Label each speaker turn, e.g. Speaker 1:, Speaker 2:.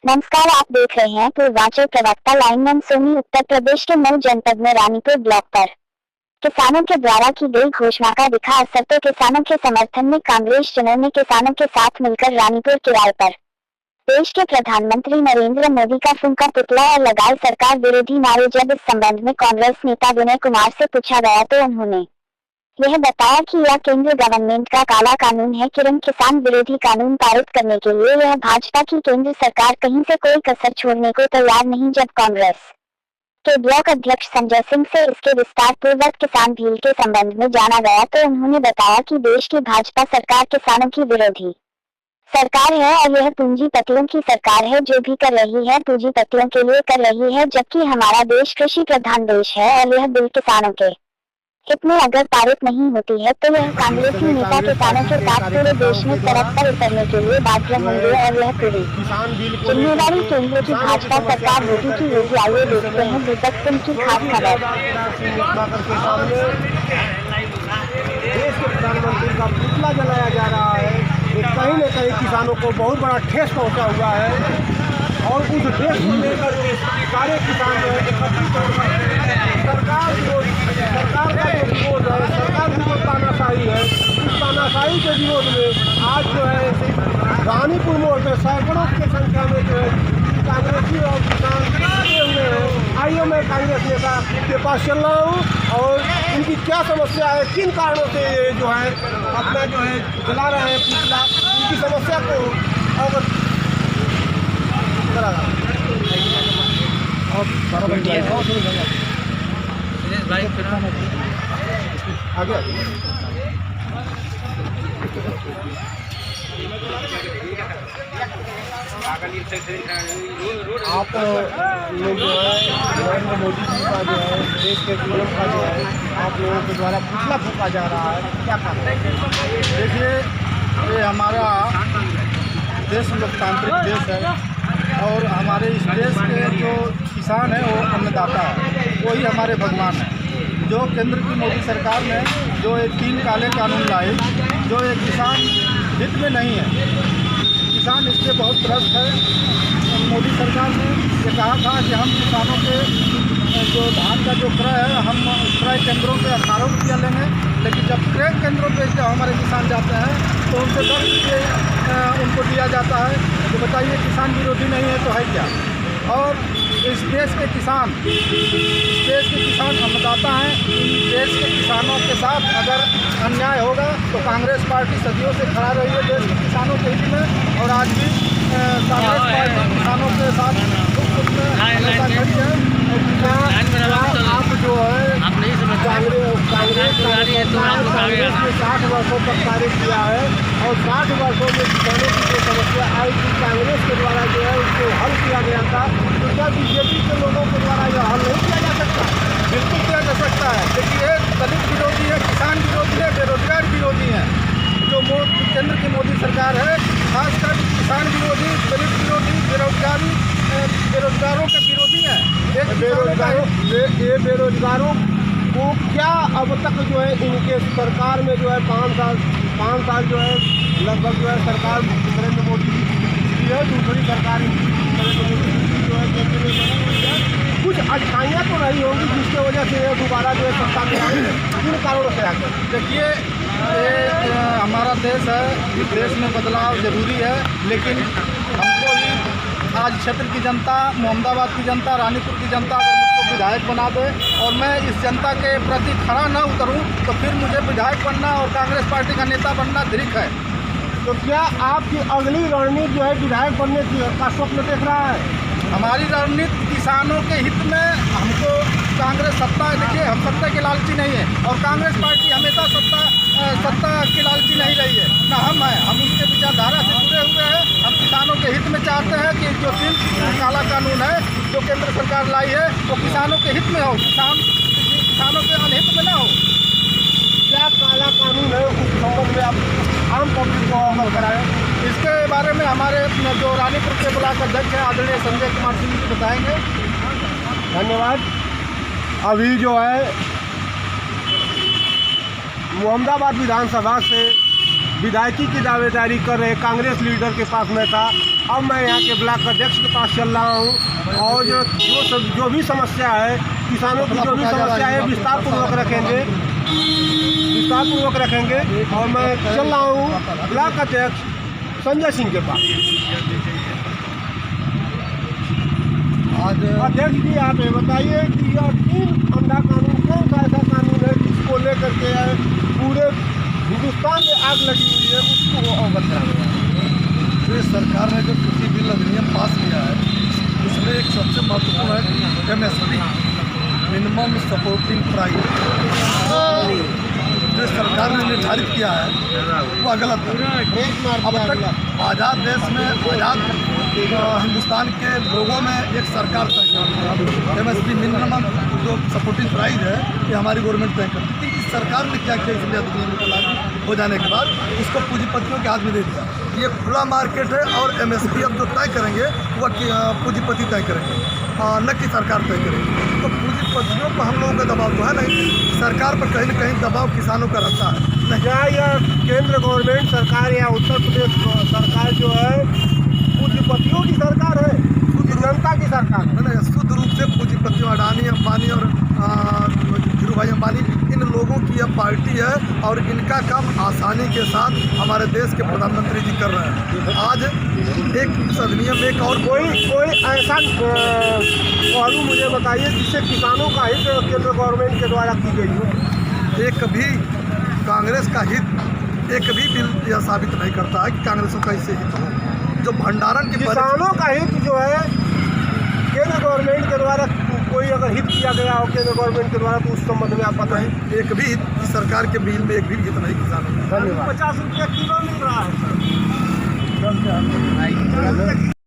Speaker 1: नमस्कार, आप देख रहे हैं पूर्वांचल प्रवक्ता लाइनमैन सोनी। उत्तर प्रदेश के मऊ जनपद में रानीपुर ब्लॉक पर किसानों के द्वारा की गई घोषणा का दिखा असर, तो किसानों के समर्थन में कांग्रेस जनों ने किसानों के साथ मिलकर रानीपुर किराए पर देश के प्रधानमंत्री नरेंद्र मोदी का फूंका पुतला और लगाए सरकार विरोधी नारे। जब इस संबंध में कांग्रेस नेता विनय कुमार से पूछा गया तो उन्होंने यह बताया कि यह केंद्र गवर्नमेंट का काला कानून है। किसान विरोधी कानून पारित करने के लिए यह भाजपा की केंद्र सरकार कहीं से कोई कसर छोड़ने को तैयार नहीं। जब कांग्रेस के ब्लॉक अध्यक्ष संजय सिंह से इसके विस्तार पूर्वक किसान भील के संबंध में जाना गया तो उन्होंने बताया कि देश की भाजपा सरकार किसानों की विरोधी सरकार है और यह पूंजीपतियों की सरकार है। जो भी कर रही है पूंजीपतियों के लिए कर रही है, जबकि हमारा देश कृषि प्रधान देश है और यह बिल किसानों के हित में अगर पारित नहीं होती है तो यह कांग्रेसी नेता किसानों के साथ पूरे देश में सड़क पर उतरने के लिए बाध्य होंगे और यह पूरी जिम्मेदारी केंद्र की भाजपा सरकार होगी की होगी। आइए देखते हैं दीपक सिंह की खास खबर।
Speaker 2: देश के प्रधानमंत्री का पुतला जलाया जा रहा है, जो कहीं न कहीं किसानों को बहुत बड़ा ठेस पहुंचा हुआ है। और उस देश को लेकर के सारे किसान जो है सरकार का जो विरोध है, सरकार की जो तानाशाही है, उस तानाशाही के विरोध में आज जो है रानीपुर मोड़ में सैकड़ों की संख्या में जो है कांग्रेसी और किसान जुटे हुए हैं। आइए मैं कांग्रेस नेता के पास चल रहा हूँ और इनकी क्या समस्या है, किन कारणों से ये जो है अपना जो है जला रहे हैं पुतला, उनकी समस्या को अवगत करा रहा हूँ। आगे आप लोग जो है नरेंद्र मोदी जी का जो है देश के पीएम का जो है आप लोगों के द्वारा पुतला फूंका जा रहा है, क्या कारण है?
Speaker 3: देखिए, ये हमारा देश लोकतांत्रिक देश है और हमारे इस देश के जो किसान है वो अन्नदाता है, वही हमारे भगवान है। जो केंद्र की मोदी सरकार ने जो ये 3 काले कानून लाए, जो ये किसान हित में नहीं है, किसान इससे बहुत त्रस्त है। मोदी सरकार ने ये कहा था कि हम किसानों के जो धान का जो क्रय है, हम क्रय केंद्रों पे 18 रुपया लेंगे, लेकिन जब क्रय केंद्रों पे जब हमारे किसान जाते हैं तो उनसे 10 रुपये उनको दिया जाता है। तो बताइए, किसान विरोधी नहीं है तो है क्या? और इस देश के किसान अन्नदाता हैं। इन देश के किसानों के साथ अगर अन्याय होगा तो कांग्रेस पार्टी सदियों से खड़ा रही है देश के किसानों के हित में, और आज भी कांग्रेस पार्टी किसानों के साथ दुख में हमेशा खड़ी है। आप जो है कांग्रेस ने 60 वर्षों तक कार्य किया है और 60 वर्षों में किसानों की जो समस्या आई थी कांग्रेस के द्वारा जो है उसको हल किया गया था, तो क्या बीजेपी के लोगों के द्वारा यह हल नहीं किया जा सकता? बिल्कुल किया जा सकता है। देखिए, दलित विरोधी है, किसान विरोधी है, बेरोजगार विरोधी है। जो केंद्र की मोदी सरकार है, खासकर किसान विरोधी, दलित विरोधी, बेरोजगारों के विरोधी है।
Speaker 2: ये बेरोजगारों को क्या अब तक जो है इनके सरकार में जो है 5 साल जो है लगभग जो है सरकार नरेंद्र मोदी की है, दूसरी सरकार नरेंद्र मोदी जो है कुछ अच्छाइयाँ तो रही होंगी जिसकी वजह से ये दोबारा जो है सत्ता में आएंगे। किन कारणों से आगे?
Speaker 3: देखिए, ये हमारा देश है, इस देश में बदलाव जरूरी है, लेकिन हमको भी आज क्षेत्र की जनता, मोहम्मदाबाद की जनता, रानीपुर की जनता अगर मुझको विधायक बना दे और मैं इस जनता के प्रति खड़ा न उतरूं तो फिर मुझे विधायक बनना और कांग्रेस पार्टी का नेता बनना दृढ़ है।
Speaker 2: तो क्या आपकी अगली रणनीति जो है विधायक बनने का स्वप्न देख रहा है?
Speaker 3: हमारी रणनीति किसानों के हित में, हमको कांग्रेस सत्ता, देखिए हम सत्ता के लालची नहीं है और कांग्रेस पार्टी हमेशा सत्ता की लालची नहीं रही है, ना हम हैं। हम उसके विचारधारा से जुड़े हुए हैं। हम किसानों के हित में चाहते हैं कि जो 3 काला कानून है जो केंद्र सरकार लाई है वो किसानों के हित में हो, किसानों के अनहित में ना हो।
Speaker 2: क्या काला कानून है उस संबंध में आप आम पब्लिक को अमल कराएं?
Speaker 3: इसके बारे में हमारे जो रानीपुर के ब्लॉक अध्यक्ष हैं आदरणीय संजय कुमार सिंह जी बताएंगे।
Speaker 2: धन्यवाद। अभी जो है मोहम्मदाबाद विधानसभा से विधायकी की दावेदारी कर रहे कांग्रेस लीडर के पास में था अब मैं यहाँ के ब्लॉक अध्यक्ष के पास चल रहा हूँ और जो भी समस्या है, किसानों की जो भी समस्या है विस्तारपूर्वक रखेंगे और मैं चल रहा हूँ ब्लॉक अध्यक्ष संजय सिंह के पास।
Speaker 3: आज
Speaker 2: अध्यक्ष जी आप ये बताइए कि यह 3 अंडा कानून कौन सा ऐसा कानून है जिसको लेकर के पूरे हिंदुस्तान में आग लगी हुई है, उसको अवगत कराना।
Speaker 3: देश सरकार ने जो कृषि बिल अधिनियम पास किया है उसमें एक सबसे महत्वपूर्ण है MSP, मिनिमम सपोर्टिंग प्राइस। जो सरकार ने निर्धारित किया है वह गलत है। अब तक आज़ाद देश में, आज़ाद हिंदुस्तान के लोगों में एक सरकार तय करती है। MSP मिनिमम जो सपोर्टिंग प्राइस है ये हमारी गवर्नमेंट तय करती है। इस सरकार ने क्या किया, इसलिए अधिनियम लागू हो जाने के बाद उसको पूंजीपतियों के हाथ में दे दिया। ये खुला मार्केट है और MSP अब जो तय करेंगे वह पूंजीपति तय करेंगे, न कि सरकार तय करेगी। तो पूंजीपतियों पर हम लोगों का दबाव तो है नहीं, सरकार पर कहीं न कहीं दबाव किसानों का रहता है।
Speaker 2: क्या यह केंद्र गवर्नमेंट सरकार या उत्तर प्रदेश सरकार जो है पूंजीपतियों की सरकार है, जनता की सरकार है?
Speaker 3: मैंने शुद्ध रूप से पूंजीपतियों अडानी, अंबानी और धीरू भाई अंबानी, इन लोगों की यह पार्टी है और इनका काम आसानी के साथ हमारे देश के प्रधानमंत्री जी कर रहे हैं। आज एक अधिनियम एक और
Speaker 2: कोई ऐसा पहलू मुझे बताइए जिससे किसानों का हित केंद्र गवर्नमेंट के द्वारा की गई हो।
Speaker 3: एक भी कांग्रेस का हित, एक भी बिल यह साबित नहीं करता है कि कांग्रेसों का इससे हित हो। जो भंडारण की
Speaker 2: किसानों का हित जो है केंद्र गवर्नमेंट के द्वारा कोई अगर हित किया गया हो केंद्र गवर्नमेंट के द्वारा तो उस संबंध में आप बताएं।
Speaker 3: एक भी हित सरकार के बिल में एक भी हित नहीं किसानों का।
Speaker 2: धन्यवाद। 50 रुपया किलो मिल रहा है सर।